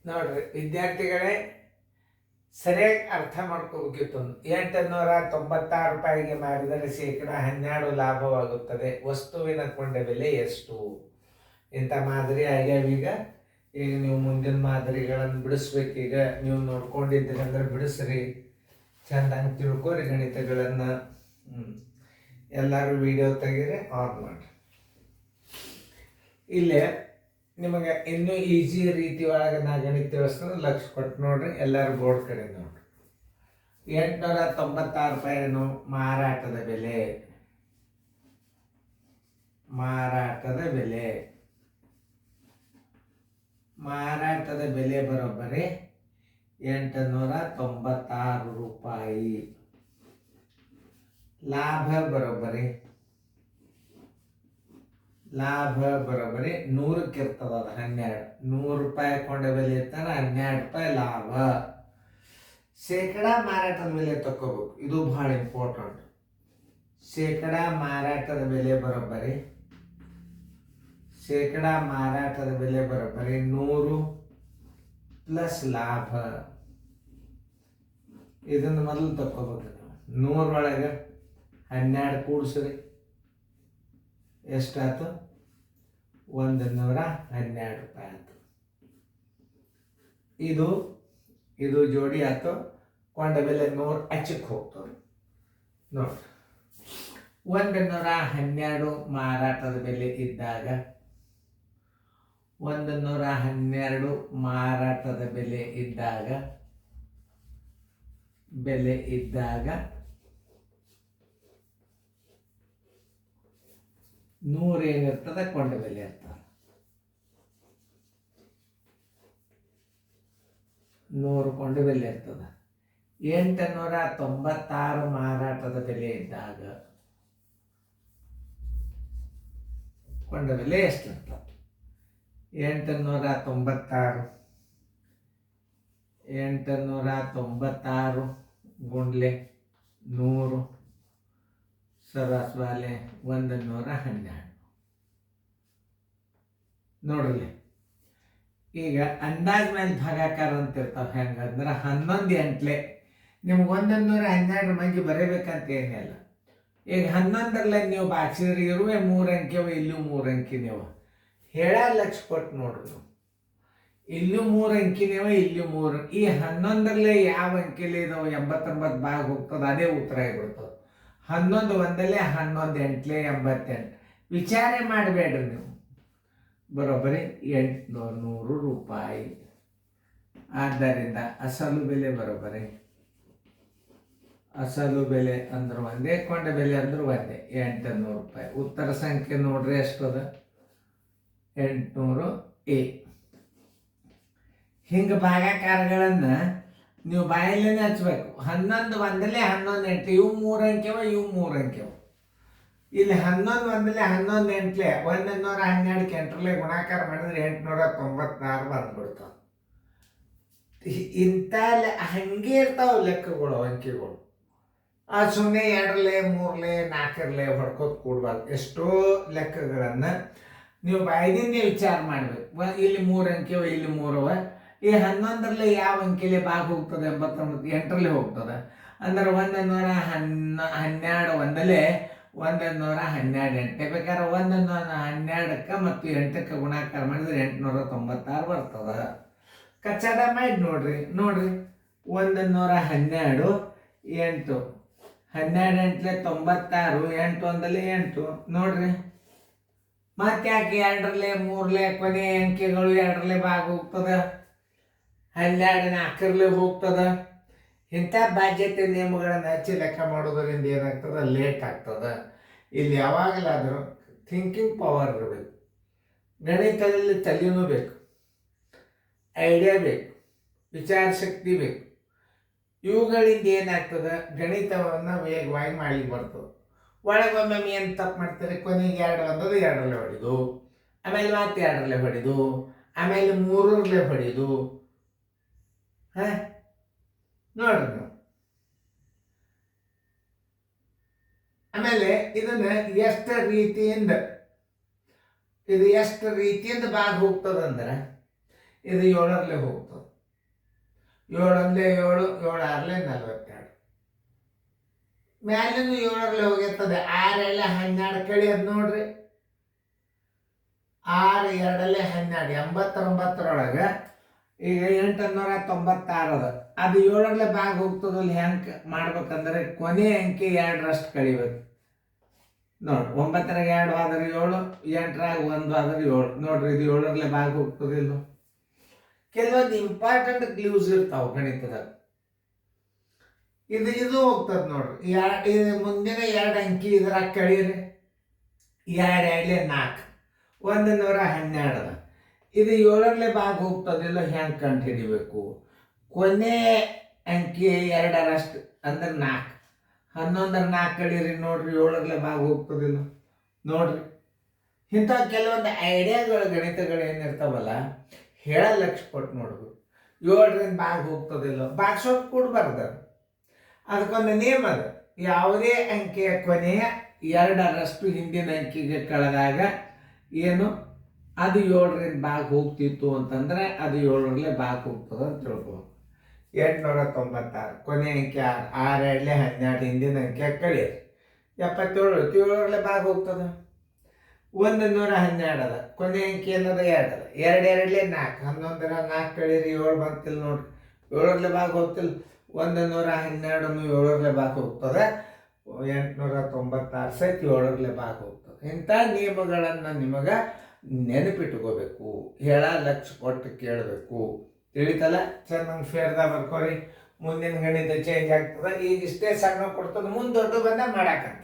ನೋಡ್ರಿ ವಿದ್ಯಾರ್ಥಿಗಳೇ, ಸರಿಯಾಗಿ ಅರ್ಥ ಮಾಡ್ಕೋಬೇಕಿತ್ತು. 896 ರೂಪಾಯಿಗೆ ಮಾರಿದರೆ ಶೇಕಡ 12 ಲಾಭವಾಗುತ್ತದೆ. ವಸ್ತುವಿನ ಕೊಂಡ ಬೆಲೆ ಎಷ್ಟು? ಇಂಥ ಮಾದರಿ ಆಗ್ಯಾವೀಗ. ಈಗ ನೀವು ಮುಂದಿನ ಮಾದರಿಗಳನ್ನು ಬಿಡಿಸ್ಬೇಕೀಗ. ನೀವು ನೋಡ್ಕೊಂಡಿದ್ದೀರಿ ಅಂದ್ರೆ ಬಿಡಿಸ್ರಿ, ಚೆಂದಂಗೆ ತಿಳ್ಕೊರಿ ಗಣಿತಗಳನ್ನು. ಎಲ್ಲರೂ ವಿಡಿಯೋ ತೆಗೀರಿ, ಆನ್ ಮಾಡಿ. ಇಲ್ಲೇ ನಿಮಗೆ ಇನ್ನೂ ಈಸಿ ರೀತಿ ಒಳಗೆ ನಾ ಗಣಿತ ತಿಳಿಸ್ತದೆ, ಲಕ್ಷ ಕೊಟ್ಟು ನೋಡ್ರಿ. ಎಲ್ಲರೂ ಬೋರ್ಡ್ ಕಡೆ ನೋಡ್ರಿ. 896 ರೂಪಾಯಿನು ಮಾರಾಟದ ಬೆಲೆ. ಮಾರಾಟದ ಬೆಲೆ ಮಾರಾಟದ ಬೆಲೆ ಬರೋಬ್ಬರಿ 896 ರೂಪಾಯಿ. ಲಾಭ ಬರೋಬ್ಬರಿ 100ಕ್ಕೆ ಇರ್ತದ. ಅದು 12. 100 ರೂಪಾಯಿ ಕೊಂಡ ಬೆಲೆ ಇರ್ತಾನೆ, 12 ರೂಪಾಯಿ ಲಾಭ. ಶೇಕಡ ಮಾರಾಟದ ಬೆಲೆ ತಗೋಬೇಕು, ಇದು ಬಹಳ ಇಂಪಾರ್ಟೆಂಟ್. ಶೇಕಡ ಮಾರಾಟದ ಬೆಲೆ ಬರೋಬ್ಬರಿ 100 ಪ್ಲಸ್ ಲಾಭ. ಇದನ್ನು ಮೊದಲು ತಗೋಬೇಕು. 100 ಒಳಗೆ 12 ಕೂಡಿಸ್ರಿ, ಎಷ್ಟಾಯ್ತು? 112 ರೂಪಾಯಿ ಆಯ್ತು. ಇದು ಜೋಡಿ ಆಯ್ತು. ಕೊಂಡ ಬೆಲೆ 100 ಹೆಚ್ಚಕ್ಕೆ ಹೋಗ್ತದೆ ನೋಡಿ. 112 ಮಾರಾಟದ ಬೆಲೆ ಇದ್ದಾಗ 112 ಮಾರಾಟದ ಬೆಲೆ ಇದ್ದಾಗ 100 ಏನಿರ್ತದೆ ಕೊಂಡ ಬೆಲೆ ಇರ್ತದೆ. 100 ಕೊಂಡ ಬೆಲೆ ಇರ್ತದೆ. 896 ಮಾರಾಟದ ಬೆಲೆ ಇದ್ದಾಗ ಕೊಂಡ ಬೆಲೆ ಎಷ್ಟಿರ್ತದೆ? 896 ಗುಂಡ್ಲೆ 100 ಸರಾಸರಿ 112 ನೋಡ್ರಿ. ಈಗ ಅಂದಾಜ್ ಮೇಲೆ ಭಾಗಾಕಾರ ಅಂತ ಇರ್ತಾವ. ಹೆಂಗಂದ್ರೆ 11 ಎಂಟ್ಲೆ ನಿಮ್ಗೆ 112 ಮಂದಿ ಬರೀಬೇಕಂತ ಏನಿಲ್ಲ. ಈಗ 11ರಲ್ಲಿ ನೀವು ಬಾಕ್ಸಿದ್ರಿ, ಇರುವೆ 3 ಅಂಕಿವ, ಇಲ್ಲೂ 3 ಅಂಕಿನೇವ. ಹೇಳ ಲಕ್ಷ ಕೊಟ್ಟು ನೋಡ್ರಿ ನೀವು. ಇಲ್ಲೂ 3 ಅಂಕಿನೇವ, ಇಲ್ಲೂ 3. ಈ 11ರಲ್ಲಿ ಯಾವ ಅಂಕಿಲಿ ಇದಾವೆ 89 ಭಾಗ ಹೋಗ್ತದೆ, ಅದೇ ಉತ್ತರ ಆಗಿಬಿಡ್ತದೆ. 11 ಒಂದಲ್ಲೇ 11 ಎಂಟ್ಲೆ 88. ವಿಚಾರ ಮಾಡಬೇಡ್ರಿ ನೀವು. ಬರೋಬ್ಬರಿ 800 ರೂಪಾಯಿ. ಆದ್ದರಿಂದ ಅಸಲು ಬೆಲೆ ಬರೋಬ್ಬರಿ, ಅಸಲು ಬೆಲೆ ಅಂದ್ರೆ ಒಂದೇ, ಕೊಂಡ ಬೆಲೆ ಅಂದ್ರೆ ಒಂದೇ, 800 ರೂಪಾಯಿ. ಉತ್ತರ ಸಂಖ್ಯೆ ನೋಡ್ರಿ ಎಷ್ಟದ? 800 ಎ. ಹಿಂಗೆ ಭಾಗಾಕಾರಗಳನ್ನು ನೀವು ಬಾಯಲ್ಲೇ ಹಚ್ಬೇಕು. 11 ಒಂದಲ್ಲೇ 11 ಎಂಟ್ಲೆ, ಇವು 3 ಅಂಕೆವ, ಇವು 3 ಅಂಕೆವ. ಇಲ್ಲಿ 11 ಒಂದಲ್ಲೇ 11 ಎಂಟ್ಲೆ 112 ಎಂಟ್ರಲ್ಲೇ ಗುಣಾಕಾರ ಮಾಡಿದ್ರೆ 896 ಬಂದ್ಬಿಡ್ತಾವ. ಇಂಥ ಹಂಗೆ ಇರ್ತಾವ ಲೆಕ್ಕಗಳು, ಅಂಕಿಗಳು. ಆ ಸುಮ್ಮನೆ 2ಲೆ 3ಲೆ 4ಲೆ ಹೊಡ್ಕೋತ ಕೂಡ್ಬಾರ್ದು. ಎಷ್ಟೋ ಲೆಕ್ಕಗಳನ್ನು ನೀವು ಬಾಯ್ದಿಂದ ವಿಚಾರ ಮಾಡ್ಬೇಕು. ಇಲ್ಲಿ 3 ಅಂಕೆವ, ಇಲ್ಲಿ 3ಅವ. ಈ 11ರಲ್ಲಿ ಯಾವ ಅಂಕೆಲೆ ಭಾಗ ಹೋಗ್ತದೆ? 89. 8ರಲ್ಲಿ ಹೋಗ್ತದೆ ಅಂದ್ರೆ 112 ಒಂದಲೇ 112 ಎಂಟೆ. ಬೇಕಾದ್ರೆ 112ಕ್ಕೆ ಮತ್ತು 8ಕ್ಕೆ ಗುಣಾಕಾರ ಮಾಡಿದ್ರೆ 896 ಬರ್ತದೆ. ಕಚ್ಚಾಡ ಮಾಡಿ ನೋಡ್ರಿ. 112 8 12 ಎಂಟ್ಲೆ 96, 8 ಒಂದಲೇ 8 ನೋಡ್ರಿ. ಮತ್ತೆ ಯಾಕೆ 2ರಲ್ಲಿ 3ಲೆ ಕೊನೆ ಅಂಕೆಗಳು 2ರಲ್ಲಿ ಭಾಗ ಹೋಗ್ತದೆ, 12 4ರಲ್ಲಿ ಹೋಗ್ತದೆ. ಇಂಥ ಬಾಧ್ಯತೆ ನಿಯಮಗಳನ್ನು ಹಚ್ಚಿ ಲೆಕ್ಕ ಮಾಡೋದರಿಂದ ಏನಾಗ್ತದೆ? ಲೇಟ್ ಆಗ್ತದೆ. ಇಲ್ಲಿ ಯಾವಾಗಲಾದರೂ ಥಿಂಕಿಂಗ್ ಪವರ್ ಇರಬೇಕು. ಗಣಿತದಲ್ಲಿ ತಲೆನೂ ಬೇಕು, ಐಡಿಯಾ ಬೇಕು, ವಿಚಾರ ಶಕ್ತಿ ಬೇಕು. ಇವುಗಳಿಂದ ಏನಾಗ್ತದೆ? ಗಣಿತವನ್ನು ವೇಗವಾಗಿ ಮಾಡ್ಲಿಕ್ಕೆ ಬರ್ತದೆ. ಒಳಗೊಮ್ಮೆ ಏನು ತಪ್ಪು ಮಾಡ್ತಾರೆ? ಕೊನೆಗೆ 2 ಒಂದದು 2ರಲ್ಲಿ ಹೊಡಿದು, ಆಮೇಲೆ ಮತ್ತೆ 2ರಲ್ಲಿ ಹೊಡಿದು, ಆಮೇಲೆ 3ರಲ್ಲಿ ಹೊಡಿದು. ನೋಡ್ರಿ ನೀವು. ಆಮೇಲೆ ಇದನ್ನ ಎಷ್ಟು ರೀತಿಯಿಂದ ಭಾಗ ಹೋಗ್ತದಂದ್ರೆ, ಇದು 7ರಲ್ಲಿ ಹೋಗ್ತದೆ. 7 7 7 42. ಮ್ಯಾಲಿಂದ 7ರಲ್ಲಿ ಹೋಗಿರ್ತದೆ. 6 12 ಕಳಿಯೋದು ನೋಡ್ರಿ. 6 2 12 89ರೊಳಗೆ ಈಗ 896 ಅದ. ಅದು 7ರಲ್ಲಿ ಭಾಗ ಹೋಗ್ತದಲ್ಲಿ ಹೆಂಗೆ ಮಾಡ್ಬೇಕಂದ್ರೆ ಕೊನೆ ಅಂಕಿ 2ರಷ್ಟು ಕಳಿಬೇಕು ನೋಡ್ರಿ. 9ರಾಗ 2 ಆದ್ರೆ 7, 8ರಾಗ 1 ಆದ್ರೆ 7 ನೋಡ್ರಿ. ಇದು 7ರಲ್ಲಿ ಭಾಗ ಹೋಗ್ತದಿಲ್ಲ. ಕೆಲವೊಂದು ಇಂಪಾರ್ಟೆಂಟ್ ಕ್ಲೂಸ್ ಇರ್ತಾವೆ ಗಣಿತದಾಗ. ಇದು ಹೋಗ್ತದೆ ನೋಡ್ರಿ. ಇದು ಮುಂದಿನ 2 ಅಂಕಿ ಇದ್ರಾಗ ಕಳೀರಿ. 2 2 4 112 ಅದ. ಇದು 7ರಲ್ಲಿ ಭಾಗ ಹೋಗ್ತದಿಲ್ಲ. ಹೆಂಗೆ ಕಂಡು ಹಿಡಿಬೇಕು? ಕೊನೆ ಅಂಕಿ 2ರಷ್ಟು ಅಂದ್ರೆ 4. 11 4 ಕಳೀರಿ ನೋಡ್ರಿ. 7ರಲ್ಲಿ ಭಾಗ ಹೋಗ್ತದಿಲ್ಲ ನೋಡ್ರಿ. ಇಂಥ ಕೆಲವೊಂದು ಐಡಿಯಾಗಳು ಗಣಿತಗಳು ಏನಿರ್ತಾವಲ್ಲ ಹೇಳೋ ಲಕ್ಷ್ಯ ಕೊಟ್ಟು ನೋಡ್ಬೇಕು. 7ರಿಂದ ಭಾಗ ಹೋಗ್ತದಿಲ್ಲ, ಭಾಗಿಸೋಕೆ ಕೊಡ್ಬಾರ್ದು. ಅದಕ್ಕೊಂದು ನಿಯಮ ಅದ. ಯಾವುದೇ ಅಂಕಿಯ ಕೊನೆಯ 2ರಷ್ಟು ಹಿಂದಿನ ಅಂಕಿಗೆ ಕಳೆದಾಗ ಏನು ಅದು 7ರಿಂದ ಭಾಗ ಹೋಗ್ತಿತ್ತು ಅಂತಂದ್ರೆ ಅದು 7ರಲ್ಲಿ ಭಾಗ ಹೋಗ್ತದೆ ಅಂತ ತಿಳ್ಕೊ. 896 ಕೊನೆ ಅಂಕಿ 6, 6 2 12 ಹಿಂದಿನ ಅಂಕಿಯ ಕಳಿಯಿರಿ. 77 7ರಲ್ಲಿ ಭಾಗ ಹೋಗ್ತದೆ. 112 ಅದ. ಕೊನೆ ಅಂಕಿ ಏನದ 2 ಅದ. 2 2 4 11 4 ಕಳೀರಿ 7 ಬಂತಿಲ್ಲ ನೋಡ್ರಿ. 7ರಲ್ಲಿ ಭಾಗ ಹೋಗ್ತಿಲ್ಲ. 112 7ರಲ್ಲಿ ಭಾಗ ಹೋಗ್ತದೆ. 896 ಸಹಿತ 7ರಲ್ಲಿ ಭಾಗ ಹೋಗ್ತದೆ. ಇಂಥ ನಿಯಮಗಳನ್ನು ನಿಮಗೆ ನೆನಪಿಟ್ಕೋಬೇಕು. ಹೇಳ ಲಕ್ಷ್ಯ ಕೊಟ್ಟು ಕೇಳಬೇಕು. ತಿಳಿತಲ್ಲ? ಚೆನ್ನಾಗಿ ಫೇರ್ದಾಗ ಬರ್ಕೋರಿ. ಮುಂದಿನ ಗಣಿತ ಚೇಂಜ್ ಆಗ್ತದೆ. ಈಗ ಇಷ್ಟೇ ಸಣ್ಣ ಕೊಡ್ತದೆ, ಮುಂದೆ ದೊಡ್ಡ ಬಂದ ಮಾಡಾಕಂತ.